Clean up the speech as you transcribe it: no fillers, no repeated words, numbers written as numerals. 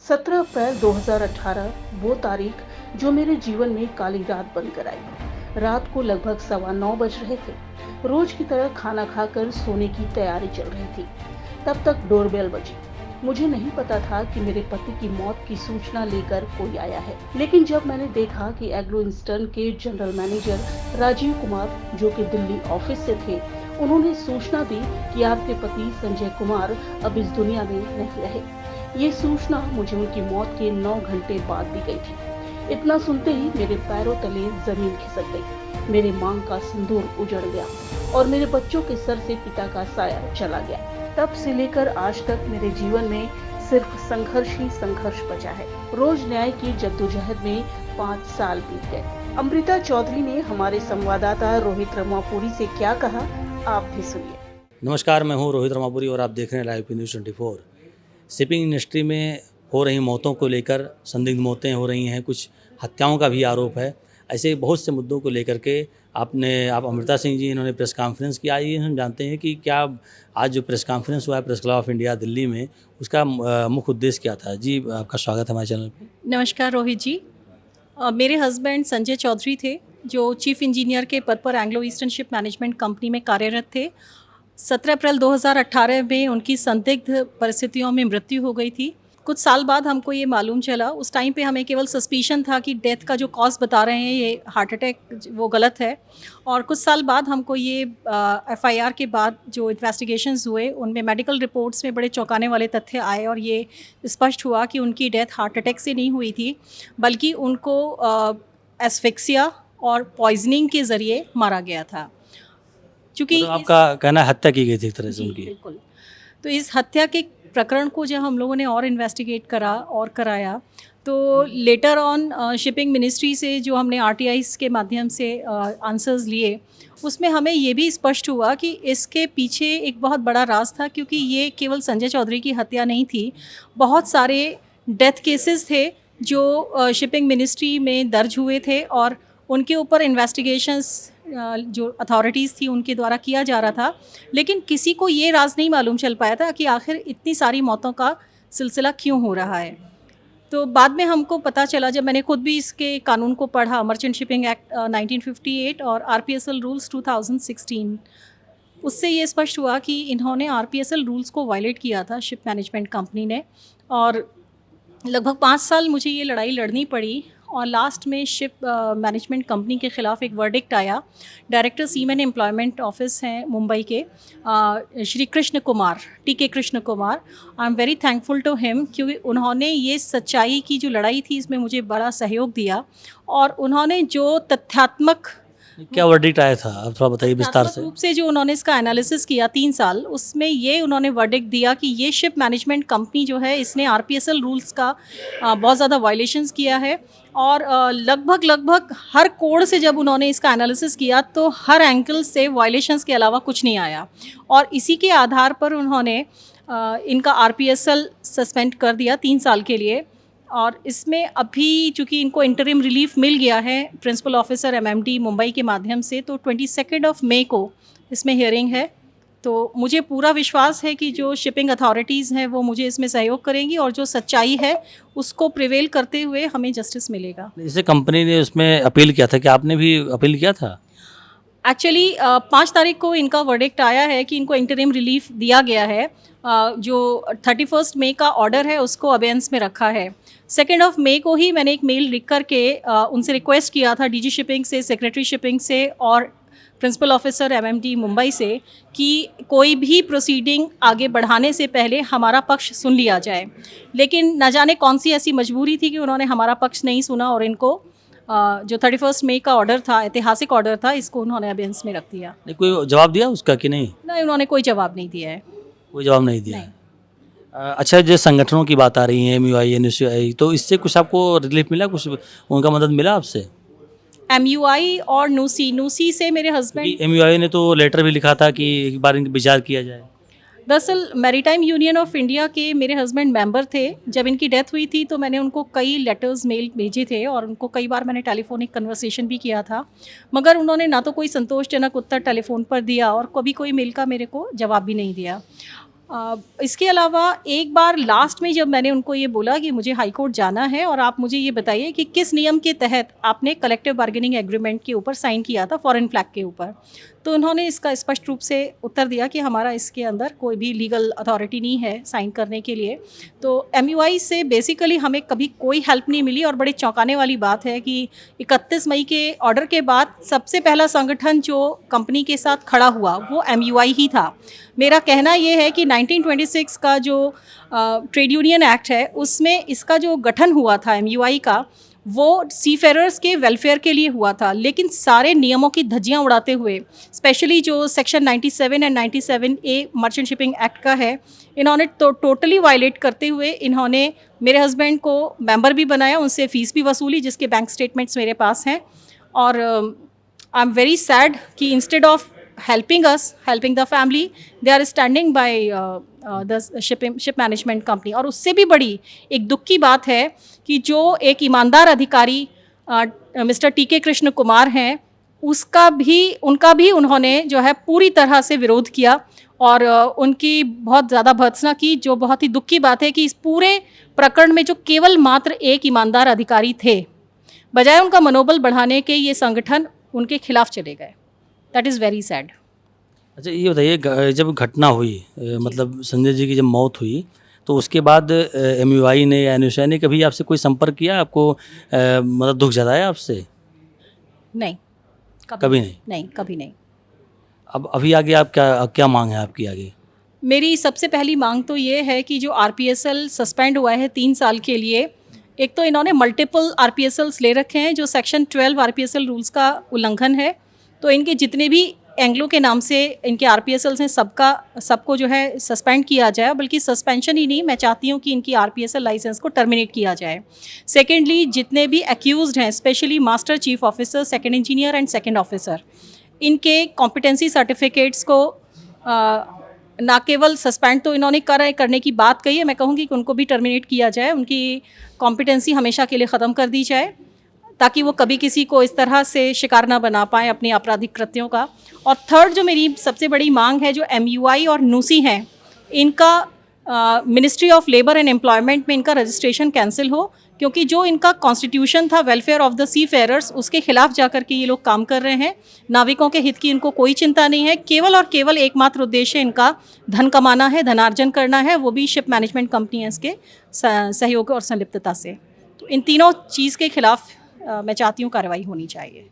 17 अप्रैल 2018 वो तारीख जो मेरे जीवन में काली रात बनकर आई। रात को लगभग 9:15 बज रहे थे। रोज की तरह खाना खाकर सोने की तैयारी चल रही थी। तब तक डोरबेल बजी। मुझे नहीं पता था कि मेरे पति की मौत की सूचना लेकर कोई आया है, लेकिन जब मैंने देखा कि एग्रो ईस्टर्न के जनरल मैनेजर राजीव कुमार, जो कि दिल्ली ऑफिस से थे, उन्होंने सूचना दी कि आपके पति संजय कुमार अब इस दुनिया में नहीं रहे। ये सूचना मुझे उनकी मौत के 9 घंटे बाद दी गई थी। इतना सुनते ही मेरे पैरों तले जमीन खिसक गई। मेरे मांग का सिंदूर उजड़ गया और मेरे बच्चों के सर से पिता का साया चला गया। तब से लेकर आज तक मेरे जीवन में सिर्फ संघर्ष ही संघर्ष बचा है। रोज न्याय की जद्दोजहद में 5 साल बीत गए। अमृता चौधरी ने हमारे संवाददाता रोहित रमापुरी से क्या कहा, आप भी सुनिए। नमस्कार, मैं हूं रोहित रमापुरी और आप देख रहे हैं लाइव न्यूज़ 24। शिपिंग इंडस्ट्री में हो रही मौतों को लेकर संदिग्ध मौतें हो रही हैं, कुछ हत्याओं का भी आरोप है। ऐसे बहुत से मुद्दों को लेकर के आप अमृता सिंह जी, इन्होंने प्रेस कॉन्फ्रेंस किया। आइए हम जानते हैं कि क्या आज जो प्रेस कॉन्फ्रेंस हुआ है press club of India Delhi में, उसका मुख्य उद्देश्य क्या था। जी, आपका स्वागत है हमारे चैनल पर। नमस्कार रोहित जी। मेरे हस्बैंड संजय चौधरी थे, जो चीफ इंजीनियर के पद पर Anglo eastern ship management company में कार्यरत थे। 17 अप्रैल 2018 में उनकी संदिग्ध परिस्थितियों में मृत्यु हो गई थी। कुछ साल बाद हमको ये मालूम चला, उस टाइम पे हमें केवल सस्पिशन था कि डेथ का जो कॉज बता रहे हैं ये हार्ट अटैक, वो गलत है। और कुछ साल बाद हमको ये एफआईआर के बाद जो इन्वेस्टिगेशंस हुए उनमें मेडिकल रिपोर्ट्स में बड़े चौंकाने वाले तथ्य आए और ये स्पष्ट हुआ कि उनकी डेथ हार्ट अटैक से नहीं हुई थी, बल्कि उनको एस्फिक्सिया और पॉइजनिंग के ज़रिए मारा गया था। चूँकि तो आपका कहना है हत्या की गई थी एक तरह से उनकी। बिल्कुल। तो इस हत्या के प्रकरण को जब हम लोगों ने और इन्वेस्टिगेट करा और कराया, तो लेटर ऑन शिपिंग मिनिस्ट्री से जो हमने आरटीआईज़ के माध्यम से आंसर्स लिए, उसमें हमें ये भी स्पष्ट हुआ कि इसके पीछे एक बहुत बड़ा राज था, क्योंकि ये केवल संजय चौधरी की हत्या नहीं थी। बहुत सारे डेथ केसेस थे जो शिपिंग मिनिस्ट्री में दर्ज हुए थे और उनके ऊपर इन्वेस्टिगेशंस जो अथॉरिटीज़ थी उनके द्वारा किया जा रहा था, लेकिन किसी को ये राज नहीं मालूम चल पाया था कि आखिर इतनी सारी मौतों का सिलसिला क्यों हो रहा है। तो बाद में हमको पता चला, जब मैंने खुद भी इसके कानून को पढ़ा, मर्चेंट शिपिंग एक्ट 1958 और आरपीएसएल रूल्स 2016, उससे ये स्पष्ट हुआ कि इन्होंने आरपीएसएल रूल्स को वायलेट किया था शिप मैनेजमेंट कंपनी ने। और लगभग 5 साल मुझे ये लड़ाई लड़नी पड़ी और लास्ट में शिप मैनेजमेंट कंपनी के ख़िलाफ़ एक वर्डिक्ट आया। डायरेक्टर सीमेन एम्प्लॉयमेंट ऑफिस हैं मुंबई के Shri Krishna Kumar, T K Krishna Kumar. I am very thankful to him, क्योंकि उन्होंने ये सच्चाई की जो लड़ाई थी इसमें मुझे बड़ा सहयोग दिया और उन्होंने जो तथ्यात्मक क्या वर्डिक्ट आया था, आप थोड़ा बताइए विस्तार से। रूप से जो उन्होंने इसका एनालिसिस किया 3 साल, उसमें ये उन्होंने वर्डिक्ट दिया कि ये शिप मैनेजमेंट कंपनी जो है इसने आरपीएसएल रूल्स का बहुत ज़्यादा वायलेशंस किया है। और लगभग हर कोड से जब उन्होंने इसका एनालिसिस किया तो हर एंगल से वायलेशंस के अलावा कुछ नहीं आया और इसी के आधार पर उन्होंने इनका आरपीएसएल सस्पेंड कर दिया 3 साल के लिए। और इसमें अभी चूँकि इनको इंटरिम रिलीफ मिल गया है प्रिंसिपल ऑफिसर एमएमडी मुंबई के माध्यम से, तो 22 मई को इसमें हियरिंग है। तो मुझे पूरा विश्वास है कि जो शिपिंग अथॉरिटीज़ हैं वो मुझे इसमें सहयोग करेंगी और जो सच्चाई है उसको प्रिवेल करते हुए हमें जस्टिस मिलेगा। जैसे कंपनी ने उसमें अपील किया था, कि आपने भी अपील किया था? एक्चुअली 5 तारीख को इनका वर्डिक्ट आया है कि इनको इंटरिम रिलीफ दिया गया है। जो 31 मई का ऑर्डर है उसको अबेंस में रखा है। 2 मई को ही मैंने एक मेल लिख करके उनसे रिक्वेस्ट किया था, डीजी शिपिंग से, सेक्रेटरी शिपिंग से और प्रिंसिपल ऑफिसर एमएमडी मुंबई से, कि कोई भी प्रोसीडिंग आगे बढ़ाने से पहले हमारा पक्ष सुन लिया जाए। लेकिन न जाने कौन सी ऐसी मजबूरी थी कि उन्होंने हमारा पक्ष नहीं सुना और इनको जो 31 मई का ऑर्डर था, ऐतिहासिक ऑर्डर था, इसको उन्होंने अबेंस में रख दिया। नहीं, कोई जवाब दिया उसका कि नहीं? नहीं, उन्होंने कोई जवाब नहीं दिया है। कोई जवाब नहीं दिया है। अच्छा, जो संगठनों की बात आ रही है, एमयूआई, एनएसयूआई, तो इससे कुछ आपको रिलीफ मिला, कुछ उनका मदद मिला आपसे? एमयूआई और नूसी से मेरे हस्बैंड, एमयूआई ने तो लेटर भी लिखा था कि एक बार विचार किया जाए। दरअसल मैरीटाइम यूनियन ऑफ इंडिया के मेरे हस्बैंड मेंबर थे। जब इनकी डेथ हुई थी तो मैंने उनको कई लेटर्स, मेल भेजे थे और उनको कई बार मैंने टेलीफोनिक कन्वर्सेशन भी किया था, मगर उन्होंने ना तो कोई संतोषजनक उत्तर टेलीफोन पर दिया और कभी कोई मेल का मेरे को जवाब भी नहीं दिया। इसके अलावा एक बार लास्ट में जब मैंने उनको ये बोला कि मुझे हाई कोर्ट जाना है और आप मुझे ये बताइए कि किस नियम के तहत आपने कलेक्टिव बार्गेनिंग एग्रीमेंट के ऊपर साइन किया था फॉरेन फ्लैग के ऊपर, तो उन्होंने इसका स्पष्ट रूप से उत्तर दिया कि हमारा इसके अंदर कोई भी लीगल अथॉरिटी नहीं है साइन करने के लिए। तो MUI से बेसिकली हमें कभी कोई हेल्प नहीं मिली और बड़ी चौंकाने वाली बात है कि 31 मई के ऑर्डर के बाद सबसे पहला संगठन जो कंपनी के साथ खड़ा हुआ वो MUI ही था। मेरा कहना ये है कि 1926 का जो ट्रेड यूनियन एक्ट है उसमें इसका जो गठन हुआ था MUI का, वो सीफेरर्स के वेलफेयर के लिए हुआ था, लेकिन सारे नियमों की धज्जियां उड़ाते हुए, स्पेशली जो section 97 and 97A merchant shipping act का है, इन्होंने तो टोटली वायलेट करते हुए इन्होंने मेरे हस्बैंड को मेंबर भी बनाया, उनसे फ़ीस भी वसूली, जिसके बैंक स्टेटमेंट्स मेरे पास हैं। और आई एम वेरी सैड कि instead of helping us, helping the family, they are standing by the ship management company। और उससे भी बड़ी एक दुख की बात है कि जो एक ईमानदार अधिकारी मिस्टर TK कृष्ण कुमार हैं, उनका भी उन्होंने जो है पूरी तरह से विरोध किया और उनकी बहुत ज़्यादा भर्त्सना की, जो बहुत ही दुख की बात है कि इस पूरे प्रकरण में जो केवल मात्र एक ईमानदार अधिकारी थे, बजाय उनका मनोबल बढ़ाने के ये संगठन उनके खिलाफ चले गए। That is very sad. अच्छा ये बताइए, जब घटना हुई मतलब संजय जी की जब मौत हुई, तो उसके बाद MUI ने या NUSI ने कभी आपसे कोई संपर्क किया, आपको मतलब दुख जताया आपसे? नहीं, कभी नहीं? नहीं, कभी नहीं। अब अभी आगे आप क्या मांग है आपकी आगे? मेरी सबसे पहली मांग तो ये है कि जो RPSL सस्पेंड हुआ है 3 साल के लिए, एक तो इन्होंने मल्टीपल RPSLs ले रखे हैं जो सेक्शन 12 RPSL रूल्स का उल्लंघन है, तो इनके जितने भी एंग्लो के नाम से इनके RPSLs हैं सबको जो है सस्पेंड किया जाए, बल्कि सस्पेंशन ही नहीं, मैं चाहती हूँ कि इनकी RPSL लाइसेंस को टर्मिनेट किया जाए। सेकेंडली, जितने भी एक्यूज्ड हैं, specially master chief officer, second engineer and second officer, इनके कॉम्पिटेंसी सर्टिफिकेट्स को ना केवल सस्पेंड तो इन्होंने करने की बात कही है, मैं कहूँगी कि उनको भी टर्मिनेट किया जाए, उनकी कॉम्पिटेंसी हमेशा के लिए ख़त्म कर दी जाए, ताकि वो कभी किसी को इस तरह से शिकार ना बना पाएँ अपने आपराधिक कृत्यों का। और थर्ड जो मेरी सबसे बड़ी मांग है, जो MUI और NUSI हैं, इनका ministry of labour and employment में इनका रजिस्ट्रेशन कैंसिल हो, क्योंकि जो इनका कॉन्स्टिट्यूशन था वेलफेयर ऑफ द सी फेयरर्स, उसके खिलाफ जाकर के ये लोग काम कर रहे हैं। नाविकों के हित की इनको कोई चिंता नहीं है, केवल और केवल एकमात्र उद्देश्य इनका धन कमाना है, धनार्जन करना है, वो भी शिप मैनेजमेंट कंपनीज के सहयोग और संलिप्तता से। तो इन तीनों चीज़ के खिलाफ मैं चाहती हूँ कार्रवाई होनी चाहिए।